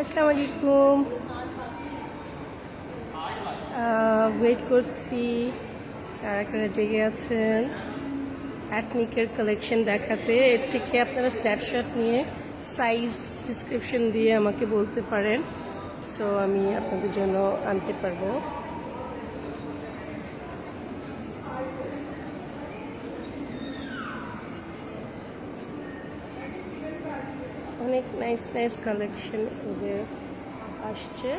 আসসালামু আলাইকুম। ওয়েট করছি কারা কারা জেগে আছেন এথনিকের কালেকশন দেখাতে। এর থেকে আপনারা স্ন্যাপশট নিয়ে সাইজ ডিসক্রিপশন দিয়ে আমাকে বলতে পারেন, সো আমি আপনাদের জন্য আনতে পারবো। অনেক নাইস নাইস কালেকশন ওদের আসছে।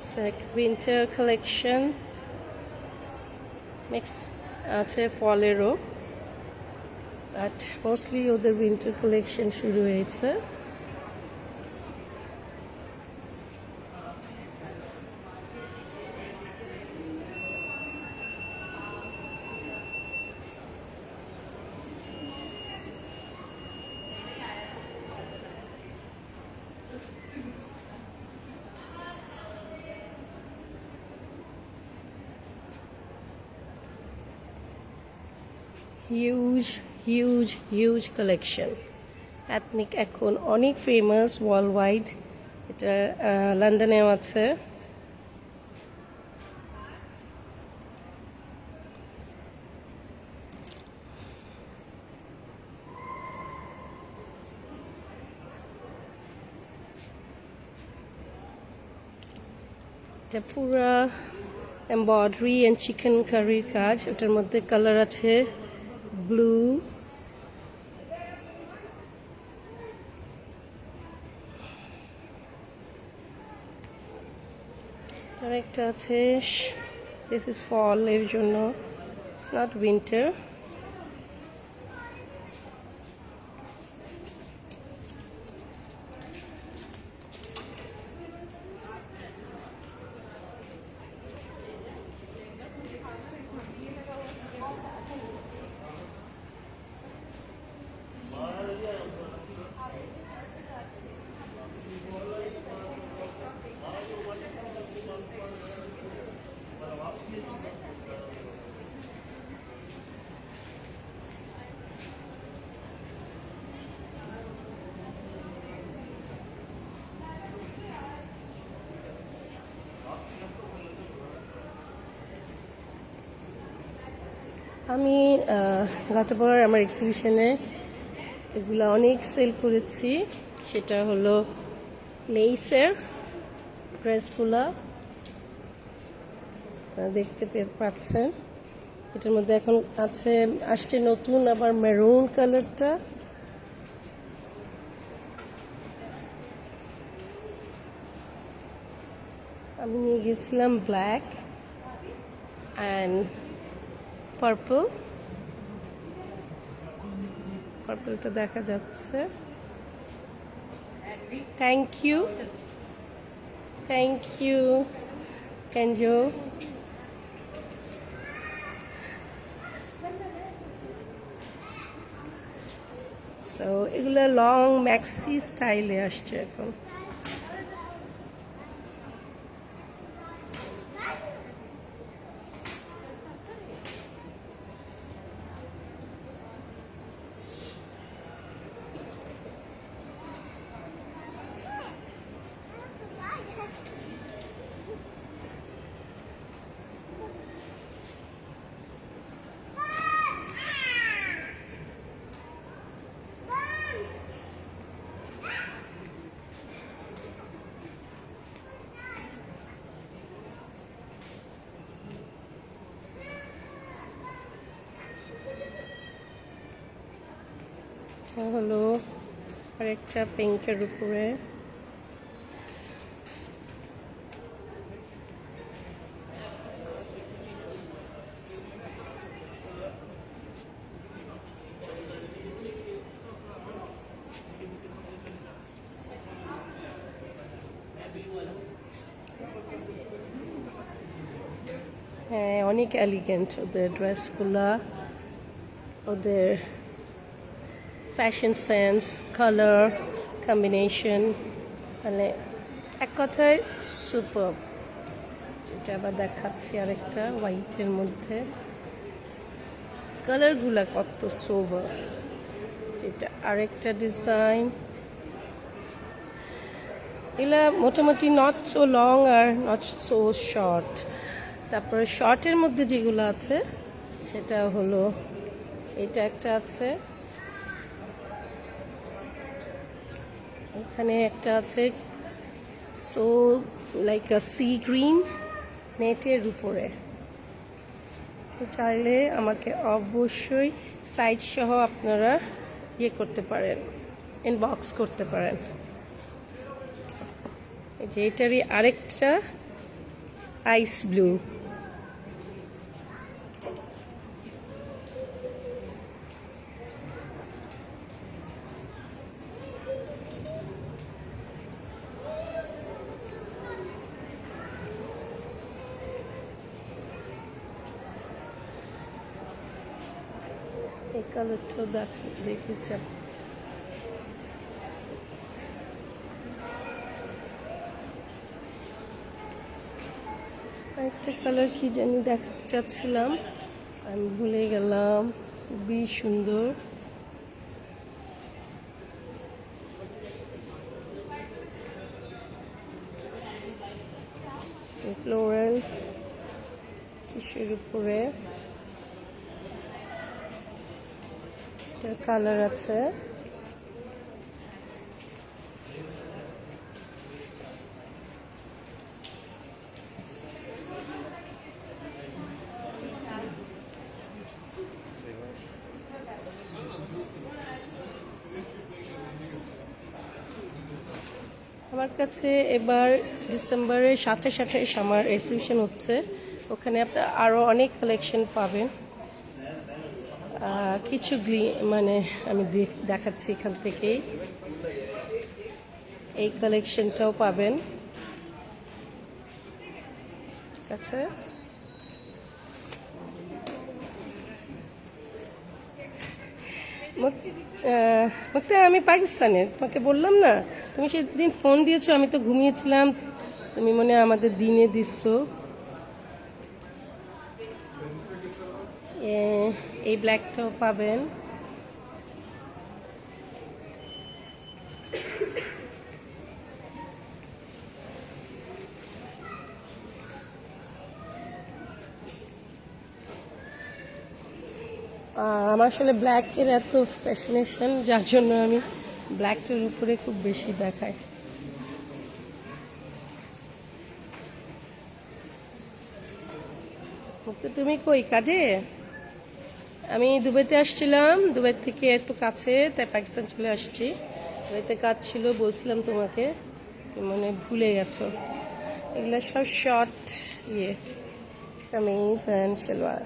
It's like winter collection mix আছে ফলেরও, বাট মোস্টলি ওদের উইন্টার কালেকশন শুরু হয়েছে। Huge huge huge collection. Ethnic এখন অনেক ফেমাস ওয়ার্ল্ড ওয়াইড। এটা লন্ডনেও আছে। এটা পুরা এমব্রয়ডারি অ্যান্ড চিকেন কারির কাজ। এটার মধ্যে কালার আছে ব্লু, আরেকটা আছে দিস ইজ ফল এর জন্য, ইটস নট উইন্টার। আমি গতবার আমার এক্সিবিশনে এগুলো অনেক সেল করেছি। সেটা হলো লেইসের ড্রেসগুলো দেখতে পাচ্ছেন। এটার মধ্যে এখন আসছে নতুন আবার মেরুন কালারটা। আমি নিয়ে গেছিলাম ব্ল্যাক অ্যান্ড পার্পলটা দেখা যাচ্ছে। থ্যাংক ইউ ক্যানজো। সো এগুলো লং ম্যাক্সি স্টাইলে আসছে এখন। হলো আরেকটা পিঙ্কের উপরে। হ্যাঁ, অনেক এলিগেন্ট ওদের ড্রেসগুলা, ওদের ফ্যাশন সেন্স, কালার কম্বিনেশন, মানে এক কথায় সুপার। যেটা আবার দেখাচ্ছি আরেকটা হোয়াইটের মধ্যে, কালারগুলা কত সোভার। যেটা আরেকটা ডিজাইন, এগুলা মোটামুটি not so long are not so short. তারপরে শর্টের মধ্যে যেগুলো আছে সেটা হলো এটা একটা আছে, এখানে একটা আছে সো লাইক আ সি গ্রিন নেটের উপরে। চাইলে আমাকে অবশ্যই সাইজ সহ আপনারা ইয়ে করতে পারেন, ইনবক্স করতে পারেন। এই যে এটারই আরেকটা আইস ব্লু, এই কালারটাও দেখেছি। একটা কালার কি জানি দেখাতে চাচ্ছিলাম, আমি ভুলে গেলাম, খুবই সুন্দর। ফ্লোরাল টিস্যুর উপরে এটার কালার আছে, আমার কাছে এবার ডিসেম্বরের সাথে সাথে সামার এক্সিবিশন হচ্ছে, ওখানে আপনার আরও অনেক কালেকশন পাবেন। কিছু মানে আমি দেখাচ্ছি এখান থেকেই, এই কালেকশনটাও পাবেন। ঠিক আছে, মুক্তা আমি পাকিস্তানে, তোমাকে বললাম না, তুমি সেদিন ফোন দিয়েছো, আমি তো ঘুমিয়েছিলাম, তুমি মনে আমাদের দিনে দিচ্ছ। এই ব্ল্যাকটাও পাবেন। আমার আসলে ব্ল্যাকের এত ফ্যাশনেশন, যার জন্য আমি ব্ল্যাকটার উপরে খুব বেশি দেখাই। তুমি কই কাজে? আমি দুবাইতে আসছিলাম, দুবাই থেকে এত কাছে, তাই পাকিস্তান চলে আসছি। দুবাইতে কাজ ছিল, বলছিলাম তোমাকে, মানে ভুলে গেছো। এগুলো সব শর্ট ইয়ে কামিজ অ্যান্ড সালোয়ার।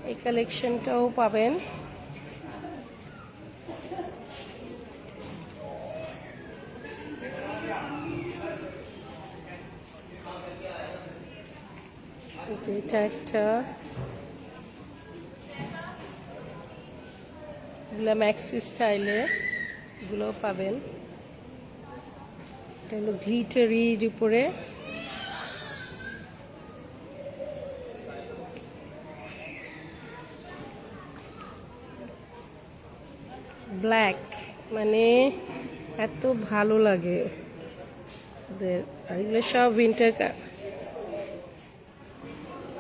এই কালেকশনটাও পাবেন। এটা একটা এগুলো ম্যাক্সি স্টাইলে, এগুলোও পাবেন। এটা হলো গ্লিটারির উপরে, ব্ল্যাক, মানে এত ভালো লাগে ওদের। আর এগুলো সব উইন্টার।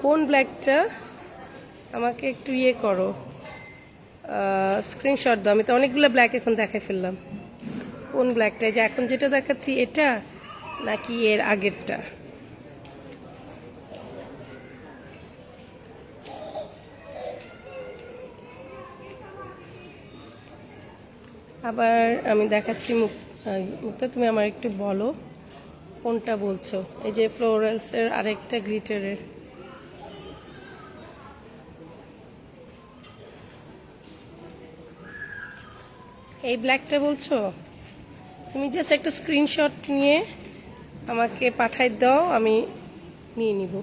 কোন ব্ল্যাকটা আমাকে একটু ইয়ে করো, স্ক্রিনশট দাও, আমি তো অনেকগুলো ব্ল্যাক এখন দেখাই ফেললাম। কোন ব্ল্যাকটা, যে এখন যেটা দেখাচ্ছি এটা নাকি এর আগেরটা? আবার আমি দেখাচ্ছি, মুক্তা তুমি আমার একটু বলো কোনটা বলছো। এই যে ফ্লোরালসের আরেকটা গ্লিটারের, এই ব্ল্যাকটা বলছো? তুমি জাস্ট একটা স্ক্রিনশট নিয়ে আমাকে পাঠাই দাও, আমি নিয়ে নিব।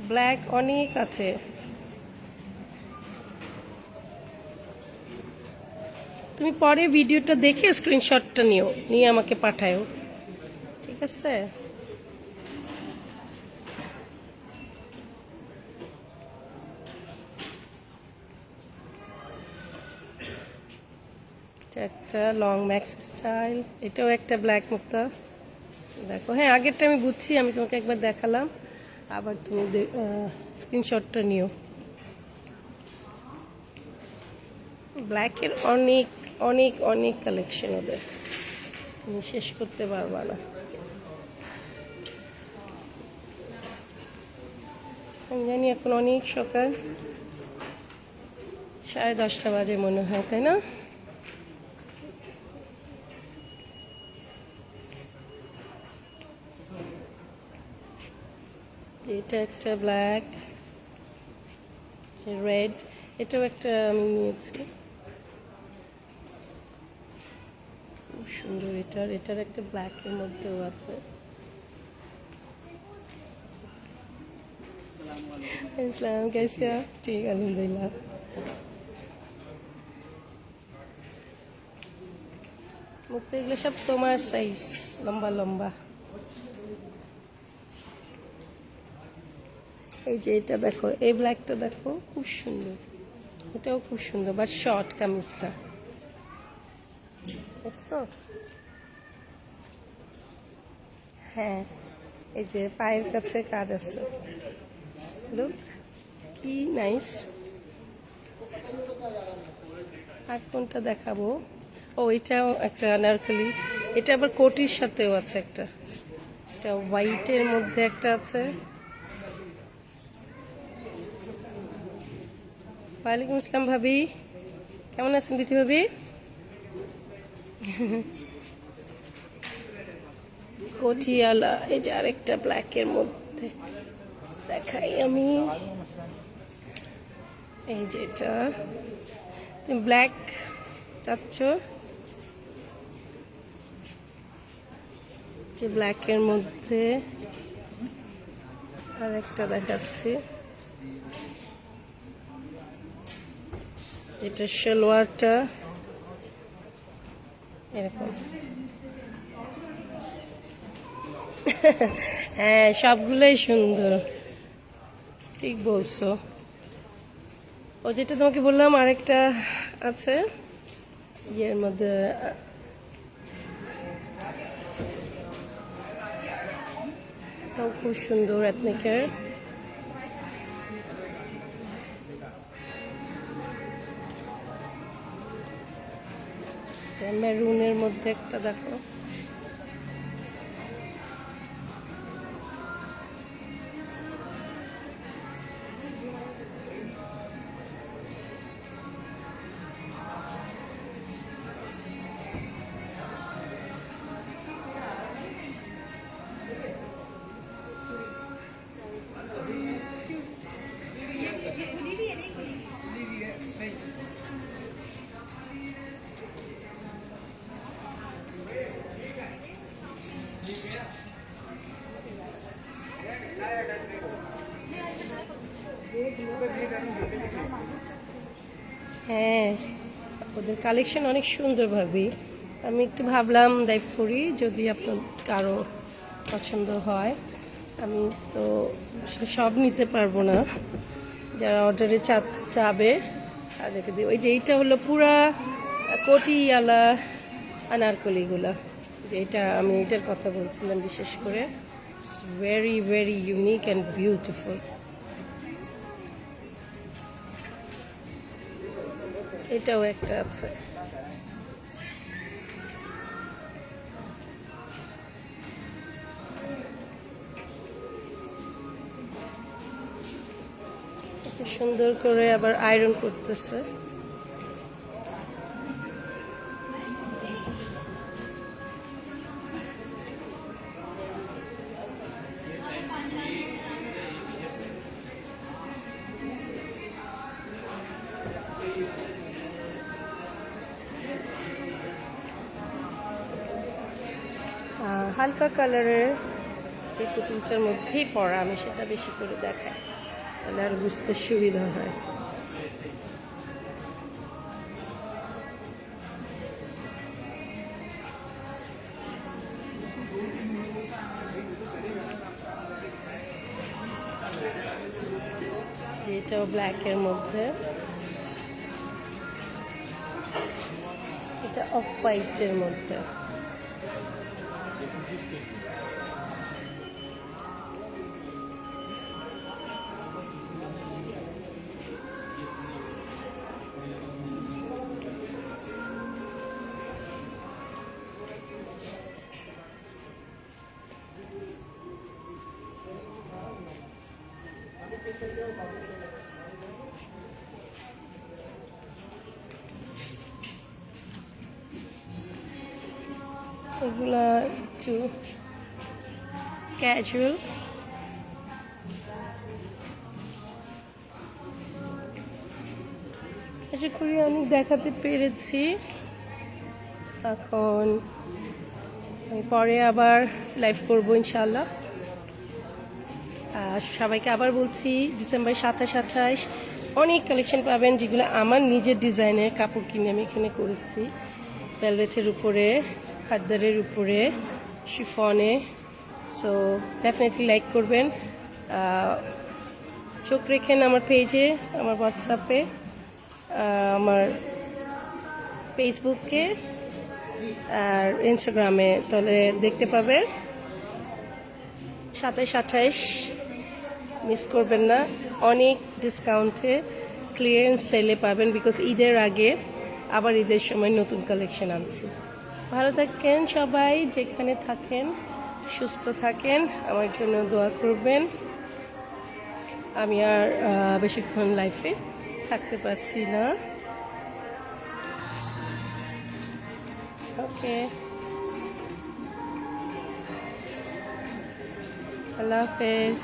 ব্ল্যাক অনেক আছে। তুমি পরে ভিডিওটা দেখে স্ক্রিনশটটা নিয়ে আমাকে পাঠাও, ঠিক আছে? একটা লং ম্যাক্স স্টাইল, এটাও একটা ব্ল্যাক মুক্তা। দেখো, হ্যাঁ আগেরটা আমি বুঝছি, আমি তোমাকে একবার দেখালাম, আবার তুমি স্ক্রিনশটটা নিও। ব্ল্যাকের অনেক অনেক অনেক কালেকশন ওদের, তুমি শেষ করতে পারবা না। আমি জানি এখন অনেক সকাল, 10:30 বাজে মনে হয়, তাই না? এটা একটা ব্ল্যাক, রেড, এটাও একটা আমি নিয়েছি, খুব সুন্দর। এটার একটা ব্ল্যাকের মধ্যেও আছে। ইসলাম कैसे आप? ঠিক, আলহামদুলিল্লাহ। মুক্তা, এগুলো সব তোমার সাইজ, লম্বা লম্বা। এই যে এটা দেখো, এই ব্ল্যাকটা দেখো, খুব সুন্দর, এটাও খুব সুন্দর, বাট শর্ট কামিজটা, দেখছো? হ্যাঁ, এই যে পায়ের কাছে কাজ আছে, লুক কি নাইস। আর কোনটা দেখাবো? ও, এটাও একটা আনারকলি, এটা আবার কোটির সাথেও আছে একটা, এটা হোয়াইটের মধ্যে একটা আছে। ওয়ালাইকুম আসসালাম ভাবি, কেমন আছেন বিথি ভাবি? কোটিয়ালা, এই যে আরেকটা ব্ল্যাকের মধ্যে দেখাই আমি, এই যে এটা। তুমি ব্ল্যাক চাচ্ছ? যে ব্ল্যাকের মধ্যে আরেকটা দেখাচ্ছি, যেটা সালোয়ারটা এরকম। হ্যাঁ, সবগুলোই সুন্দর, ঠিক বলছো। ও, যেটা তোমাকে বললাম আরেকটা আছে ইয়ের মধ্যে, তাও খুব সুন্দর, এথনিকের। মেরুনের মধ্যে একটা দেখো, হ্যাঁ ওদের কালেকশন অনেক সুন্দর ভাবি। আমি একটু ভাবলাম লাইভ করি, যদি আপনার কারো পছন্দ হয়। আমি তো আসলে সব নিতে পারবো না, যারা অর্ডারে চাবে তাদেরকে দিই। ওই যে এইটা হলো পুরা কোটিয়ালা আনারকলিগুলা, যেটা আমি এটার কথা বলছিলাম বিশেষ করে, very very unique and beautiful. এটাও একটা আছে, সুন্দর করে আবার আয়রন করতেছে। হালকা কালারের যে পুতুলটার মধ্যেই পড়া, আমি সেটা বেশি করে দেখাই, তাহলে আর বুঝতে সুবিধা হয়। যেটাও ব্ল্যাকের মধ্যে, এটা অফ হোয়াইটের মধ্যে। এগুলা একটু ক্যাজুয়াল, আশা করি অনেক দেখাতে পেরেছি। এখন আমি পরে আবার লাইভ করবো ইনশাল্লাহ। সবাইকে আবার বলছি, ডিসেম্বর 27-28 অনেক কালেকশন পাবেন, যেগুলো আমার নিজের ডিজাইনের কাপড় কিনে আমি এখানে করেছি। ভেলভেটের উপরে, খাদ্দারের উপরে, শিফনে। সো ডেফিনেটলি লাইক করবেন, চোখ রেখেন আমার পেজে, আমার হোয়াটসঅ্যাপে, আমার ফেসবুকে আর ইনস্টাগ্রামে, তাহলে দেখতে পাবে। 27-28 মিস করবেন না, অনেক ডিসকাউন্টে ক্লিয়ারেন্স সেলে পাবেন, বিকজ ঈদের আগে আবার ঈদের সময় নতুন কালেকশন আনছি। ভালো থাকেন সবাই, যেখানে থাকেন সুস্থ থাকেন, আমার জন্য দোয়া করবেন। আমি আর বেশিক্ষণ লাইফে থাকতে পারছি না। ওকে, আল্লাহ হাফেজ।